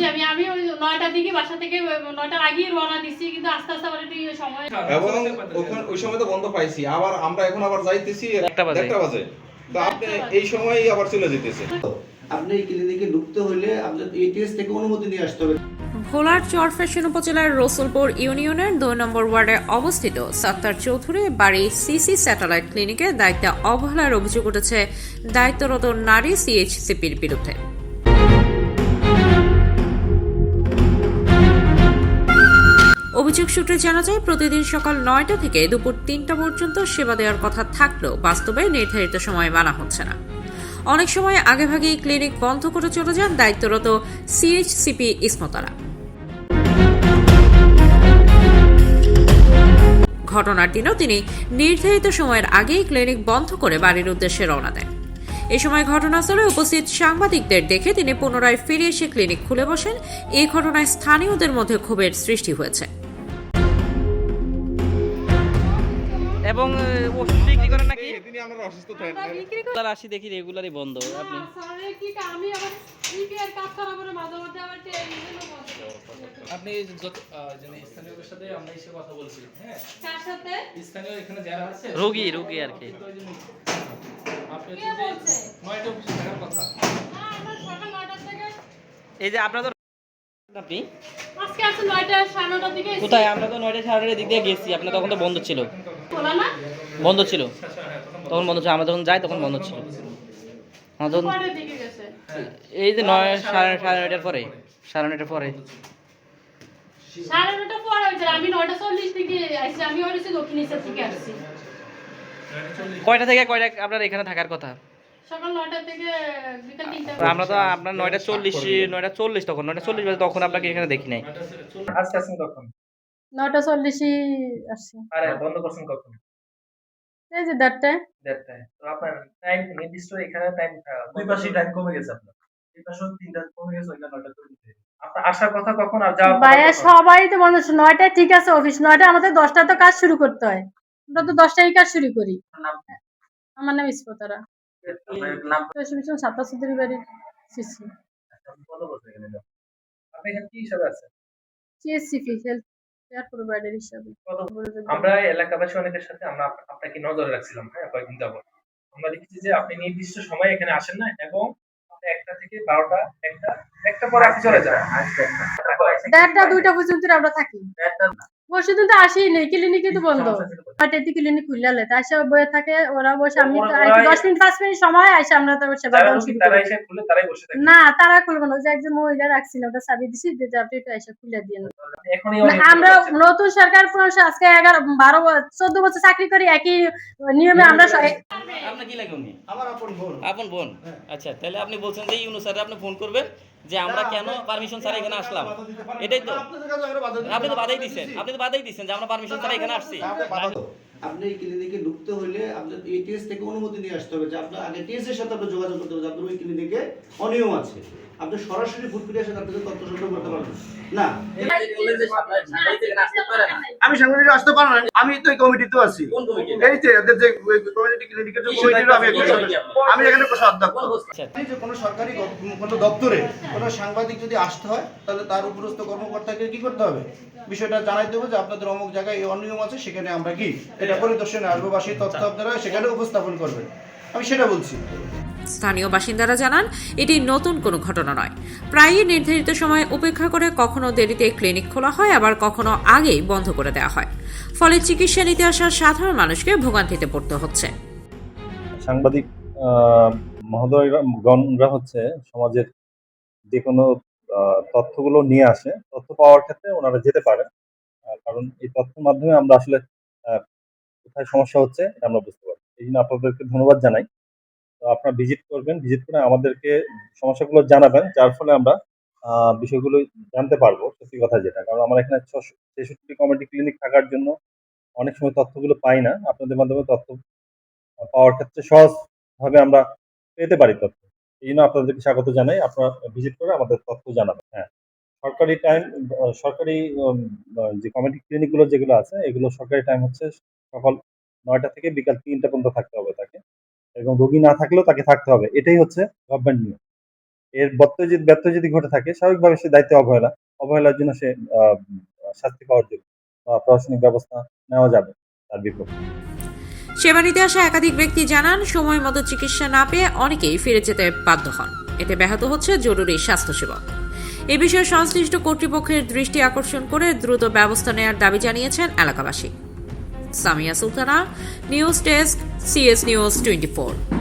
দিছি আমি আমি ওই ৯টার দিকে বাসা থেকে ৯টার আগেই রওনা দিছি, কিন্তু আস্তে আস্তে আবার একটু সময় এবং ওখানে ওই সময় তো বন্ধ পাইছি, আবার আমরা এখন আবার যাইতেছি ১টা বাজে। ১টা বাজে। তো আপনি এই সময়ই আবার চলে যেতেছে। আপনি এই ক্লিনিকে ঢুকতে হলে আপনার এটিএস থেকে অনুমতি নিয়ে আসতে হবে। ভোলার চরফ্যাশন উপজেলার রসুলপুর ইউনিয়নের ২ নম্বর ওয়ার্ডে অবস্থিত সাত্তার চৌধুরী বাড়ি সিসি স্যাটেলাইট ক্লিনিকে দায়িত্বে অবহেলার অভিযোগ উঠেছে দায়িত্বরত নারী সিএইচসিপির বিরুদ্ধে। অভিযোগ সূত্রে জানা যায়, প্রতিদিন সকাল ৯টা থেকে দুপুর ৩টা পর্যন্ত সেবা দেওয়ার কথা থাকলেও বাস্তবে নির্ধারিত সময় মানা হচ্ছে না। অনেক সময় আগেভাগেই ক্লিনিক বন্ধ করে চলে যান দায়িত্বরত সিএইচসিপি ইসমতারা। ঘটনার দিনও তিনি নির্ধারিত সময়ের আগেই ক্লিনিক বন্ধ করে বাড়ির উদ্দেশ্যে রওনা দেন। এ সময় ঘটনাস্থলে উপস্থিত সাংবাদিকদের দেখে তিনি পুনরায় ফিরে এসে ক্লিনিক খুলে বসেন। এই ঘটনায় স্থানীয়দের মধ্যে ক্ষোভের সৃষ্টি হয়েছে। এবং ওষুধ বিক্রি করেন নাকি? এদিনই আমরা অসুস্থ থাকি। তার আসি দেখি রেগুলারই বন্ধ। আপনি আমি আবার রিপেয়ার কাজ করার পরে মাঝে মধ্যে আবার আপনি যত স্থানীয়দের সাথে আমরা এসে কথা বলছি, হ্যাঁ কার সাথে স্থানীয় এখানে যারা আছে রোগী আর কি। আপনি হচ্ছে যে ৯টা অফিসে থাকার কথা। আমরা সকাল ৯টা থেকে এই যে আপনারা তো আপনি আজকে আসলে ৯টা ৯:৩০ দিকে কোথায়? আমরা তো ৯টা ৯:৩০ দিক দিয়ে গেছি, আপনার তখন তো বন্ধ ছিল। খোলা না, বন্ধ ছিল তখন, বন্ধ ছিল। আমরা যখন যাই তখন বন্ধ ছিল। আমরা তখন কয়টার দিকে গেছে? এই যে ৯ সাড়ে ৯টার পরে, সাড়ে ৯টার পরে। ৯:৩০ পরে হয়েছে। আমি ৯:৪০ দিকে আইছি। আমি হয়েছে দক্ষিণেশ্বর থেকে আসছি। কয়টা থেকে কয়টা আপনার এখানে থাকার কথা? সকাল ৯টা থেকে বিকাল ৩টা। আমরা তো আপনার ৯:৪০ তখন ৯:৪০ বাজে, তখন আপনাকে এখানে দেখি নাই। আজকে আসেন কখন? ৯:৪০ আসছি। আরে বন্ধ করছেন কখন? এই যে ১:৩০। ১:৩০। তো আপনার টাইম নির্দিষ্ট এখানে টাইম দুই পাশে টাইম কমে গেছে আপনার। এই পাশে ৩টা কমে গেছে, ওইটা ৯টা চলে গেছে। আপনার আসার কথা কখন আর যাওয়ার কথা ভাইয়া কখন? সবাই তো মানুষ ৯টায় ঠিক আছে অফিস, ৯টায় আমাদের ১০টায় তো কাজ শুরু করতে হয়। আমরা তো 10টায় কাজ শুরু করি। নাম আমার নাম ইসমতারা। আপনার নাম সাত্তার চৌধুরী বাড়ির সিসি কত বছর এখানে? আপনি এখানে কি হিসাবে আছেন? সিএসসিপি হেলথ কেয়ার প্রোভাইডার হিসাবে। আমরা এলাকাবাসী অনেকের সাথে আমরা আপনাকে নজরে রাখছিলাম, হ্যাঁ, কয়েকদিন যাবত। আমরা দেখেছি যে আপনি নির্দিষ্ট সময় এখানে আসেন না, এবং আপনি ১টা থেকে ১২টা, ১টা পরে আপনি চলে যান। ১:৩০ ২টা পর্যন্ত আমরা থাকি। পরশুদিন তো আসি নেই, ক্লিনিকই তো বন্ধ। ৯টার দিকে ক্লিনিক খুললে তাই সব বয়ে থাকে, ওরা বসে। আমি তো ১০ মিনিট ৫ মিনিট সময় আইসা আমরা তো সেবা যারা দেওয়া শুরু তারা করি। এসে খুলে তারাই বসে থাকে। না, তারা খুলবে না। ওই যে একজন মহিলা রাখছিল, ওটা চাবি দিছি যে আপনি একটু এসে খুলে দিয়ে নেন। এখনই আমরা নতুন সরকার আজকে ১১ ১২ ১৪ বছর চাকরি করি, একই নিয়মে আমরা আপনার কি লাগে উনি? আমার আপন বোন। আপন বোন? আচ্ছা, তাহলে আপনি বলছেন যে ইউনূস স্যার আপনি ফোন করবেন যে আমরা কেন পারমিশন ছাড়া এখানে আসলাম, এটাই তো? আপনি তো বাধাই দিচ্ছেন যে আমরা পারমিশন ছাড়া এখানে আসছি। আপনি এই ক্লিনিকে ঢুকতে হলে আপনার এটিএস থেকে অনুমতি নিয়ে আসতে হবে, যে আপনার আগে টিএস এর সাথে আপনার যোগাযোগ করতে হবে, যে আপনার ওই ক্লিনিকে অনিয়ম আছে। আপনি সরাসরি ফুটপিটির সাথে আপনাদের তথ্য সংগ্রহ করতে পারবেন না। আমি সাংবাদিক আসতে পারবো না, আমি তো এই কমিটিতে আছি। এই যে এদের যে কমিউনিটি ক্লিনিকের যে কমিটির আমি একজন সদস্য। আমি এখানে অধ্যক্ষ। আপনি যে কোনো সরকারি কোনো দপ্তরে কোনো সাংবাদিক যদি আসতে হয়, তাহলে তার উপরস্থ কর্মকর্তাকে কি করতে হবে, বিষয়টা জানাইতে হবে যে আপনাদের অমুক জায়গায় এই অনিয়ম আছে, সেখানে আমরা কি এটা পরিদর্শনে আসবো, বা সেই তথ্য আপনারা সেখানে উপস্থাপন করবেন। আমি সেটা বলছি। স্থানীয় বাসিন্দারা জানান, এটি নতুন কোনো ঘটনা নয়। প্রায়ই নির্ধারিত সময় উপেক্ষা করে কখনো দেরিতে ক্লিনিক খোলা হয়, আবার কখনো আগেই বন্ধ করে দেওয়া হয়। ফলে চিকিৎসা নিতে আসা সাধারণ মানুষকে ভোগান্তিতে পড়তে হচ্ছে। সাংবাদিক মহোদয়গণরা হচ্ছে সমাজের যে কোনো তথ্যগুলো নিয়ে আসে। তথ্য পাওয়ার ক্ষেত্রে ওনারা যেতে পারে, কারণ এই তথ্যের মাধ্যমে আমরা আসলে কোথায় সমস্যা হচ্ছে এটা আমরা বুঝতে পারি। এই জন্য আপনাদেরকে ধন্যবাদ জানাই। তো আপনারা ভিজিট করবেন, ভিজিট করে আমাদেরকে সমস্যাগুলো জানাবেন, যার ফলে আমরা বিষয়গুলো জানতে পারবো। সত্যি কথা যেটা, কারণ আমার এখানে ৬৬ কমিউনিটি ক্লিনিক থাকার জন্য অনেক সময় তথ্যগুলো পাই না। আপনাদের মাধ্যমে তথ্য পাওয়ার ক্ষেত্রে সহজভাবে আমরা পেতে পারি তথ্য। এই জন্য আপনাদেরকে স্বাগত জানাই। আপনারা ভিজিট করে আমাদের তথ্য জানাবেন। হ্যাঁ, সরকারি টাইম, সরকারি যে কমিউনিটি ক্লিনিকগুলো যেগুলো আছে, এগুলো সরকারি টাইম হচ্ছে সকাল ৯টা থেকে বিকাল ৩টা পর্যন্ত থাকতে হবে তাকে, এবং রোগী না থাকলেও তাকে থাকতে হবে। এটাই হচ্ছে গভর্নমেন্ট নিয়ম। এর ব্যর্থ যদি ঘটে থাকে স্বাভাবিকভাবে সে দায়িত্বে অবহেলার জন্য সে শাস্তি পাওয়ার যোগ্য বা প্রশাসনিক ব্যবস্থা নেওয়া যাবে তার বিপক্ষে। সেবা নিতে আসা একাধিক ব্যক্তি জানান, সময় মতো চিকিৎসা না পেয়ে অনেকেই ফিরে যেতে বাধ্য হন। এতে ব্যাহত হচ্ছে জরুরি স্বাস্থ্যসেবা। এ বিষয়ে সংশ্লিষ্ট কর্তৃপক্ষের দৃষ্টি আকর্ষণ করে দ্রুত ব্যবস্থা নেওয়ার দাবি জানিয়েছেন এলাকাবাসী। Samia Sultana, news desk, CS news 24।